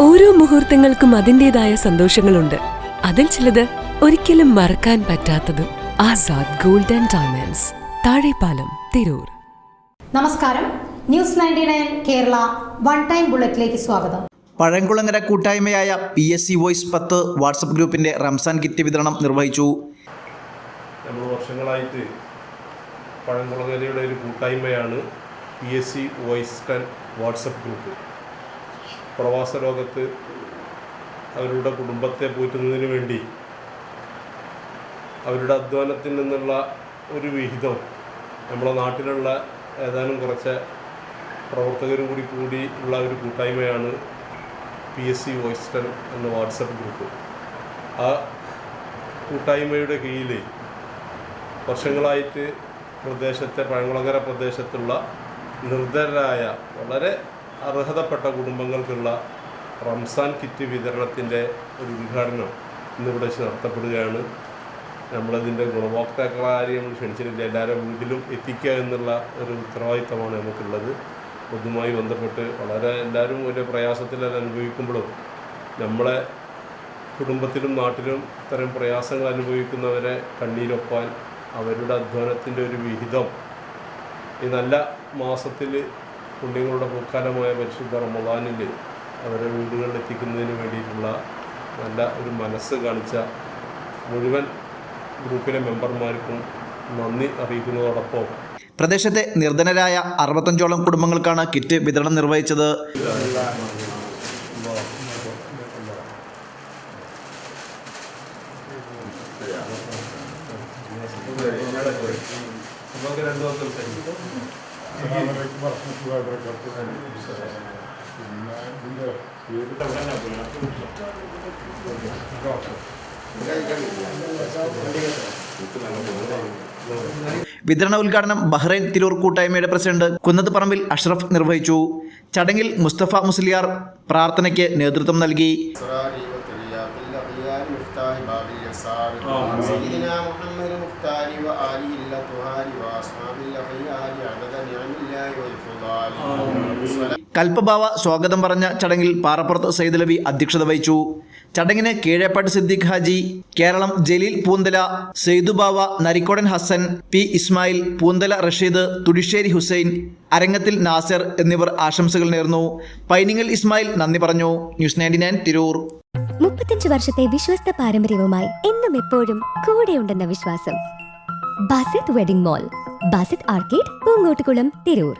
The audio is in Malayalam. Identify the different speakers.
Speaker 1: ഓരോ മുഹൂർത്തങ്ങൾക്കും അതിൻ്റെതായ സന്തോഷങ്ങളുണ്ട്. അതിൽ ചിലത് ഒരിക്കലും മറക്കാൻ പറ്റാത്തതും. Azad gold and diamonds, Thazhepalam, Tirur.
Speaker 2: നമസ്കാരം. ന്യൂസ് 99 കേരള വൺ ടൈം ബുള്ളറ്റിലേക്ക് സ്വാഗതം.
Speaker 3: പഴംകുളങ്ങര കൂട്ടായ്മയായ PSC വോയിസ് 10 വാട്സപ്പ് ഗ്രൂപ്പിന്റെ റംസാൻ കിറ്റ് വിതരണം നിർവഹിച്ചു.
Speaker 4: നമ്മൾ വർഷങ്ങളായിട്ട് പഴംകുളങ്ങരയുടെ ഒരു കൂട്ടായ്മയാണ് PSC വോയിസ് 10 വാട്സപ്പ് ഗ്രൂപ്പ്. പ്രവാസ ലോകത്ത് അവരുടെ കുടുംബത്തെ പോറ്റുന്നതിന് വേണ്ടി അവരുടെ അധ്വാനത്തിൽ നിന്നുള്ള ഒരു വിഹിതം നമ്മുടെ നാട്ടിലുള്ള ഏതാനും കുറച്ച് പ്രവർത്തകരും കൂടി ഉള്ള ഒരു കൂട്ടായ്മയാണ് PSC വോയിസ് 10 എന്ന വാട്സപ്പ് ഗ്രൂപ്പ്. ആ കൂട്ടായ്മയുടെ കീഴിൽ വർഷങ്ങളായിട്ട് പഴംകുളങ്ങര പ്രദേശത്തുള്ള നിർധനരായ വളരെ അർഹതപ്പെട്ട കുടുംബങ്ങൾക്കുള്ള റംസാൻ കിറ്റ് വിതരണത്തിൻ്റെ ഒരു ഉദ്ഘാടനം ഇന്നിവിടെ വെച്ച് നടത്തപ്പെടുകയാണ്. നമ്മളതിൻ്റെ ഗുണഭോക്താക്കളാരെ നമ്മൾ ക്ഷണിച്ചിട്ടില്ല. എല്ലാവരും വീട്ടിലും എത്തിക്കുക എന്നുള്ള ഒരു ഉത്തരവാദിത്തമാണ് നമുക്കുള്ളത്. അതുമായി ബന്ധപ്പെട്ട് എല്ലാവരും ഒരു പ്രയാസത്തിൽ അനുഭവിക്കുമ്പോഴും നമ്മളെ കുടുംബത്തിലും നാട്ടിലും ഇത്തരം പ്രയാസങ്ങൾ അനുഭവിക്കുന്നവരെ കണ്ണീരൊപ്പാൻ അവരുടെ അധ്വാനത്തിൻ്റെ ഒരു വിഹിതം ഈ നല്ല മാസത്തിൽ പുണ്യങ്ങളുടെ പൂക്കാലമായ പരിശുദ്ധ റമദാനിൽ അവരുടെ വീടുകളിൽ എത്തിക്കുന്നതിന് വേണ്ടിയിട്ടുള്ള നല്ല ഒരു മനസ്സ് കാണിച്ച മുഴുവൻ ഗ്രൂപ്പിലെ മെമ്പർമാർക്കും നന്ദി അറിയിക്കുന്നതോടൊപ്പം
Speaker 3: പ്രദേശത്തെ നിർധനരായ 65ഓളം കുടുംബങ്ങൾക്കാണ് കിറ്റ് വിതരണം നിർവഹിച്ചത്. വിതരണ ഉദ്ഘാടനം ബഹ്റൈൻ തിരൂർ കൂട്ടായ്മയുടെ പ്രസിഡന്റ് കുന്നത്ത് പറമ്പിൽ അഷ്റഫ് നിർവഹിച്ചു. ചടങ്ങിൽ മുസ്തഫ മുസ്ലിയാർ പ്രാർത്ഥനയ്ക്ക് നേതൃത്വം നൽകി. കൽപ്പബാവ സ്വാഗതം പറഞ്ഞ ചടങ്ങിൽ പാറപ്പുറത്ത് സൈദലവി അധ്യക്ഷത വഹിച്ചു. ചടങ്ങിന് കീഴേപ്പാട്ട് സിദ്ദീഖ് ഹാജി, കേരളം ജലീൽ പൂന്തല, സെയ്ദുബാവ, നരിക്കോടൻ ഹസൻ, P ഇസ്മായിൽ, പൂന്തല റഷീദ്, തുടിശ്ശേരി ഹുസൈൻ, അരങ്ങത്തിൽ നാസർ എന്നിവർ ആശംസകൾ നേർന്നു. പൈനിങ്ങൽ ഇസ്മായിൽ നന്ദി പറഞ്ഞു. ന്യൂസ് 99 തിരൂർ.
Speaker 5: 35 വർഷത്തെ വിശ്വസ്ത പാരമ്പര്യവുമായി എന്നും എപ്പോഴും കൂടെയുണ്ടെന്ന വിശ്വാസം. Basith wedding mall, Basith arcade, Poonkottukulam, Tirur.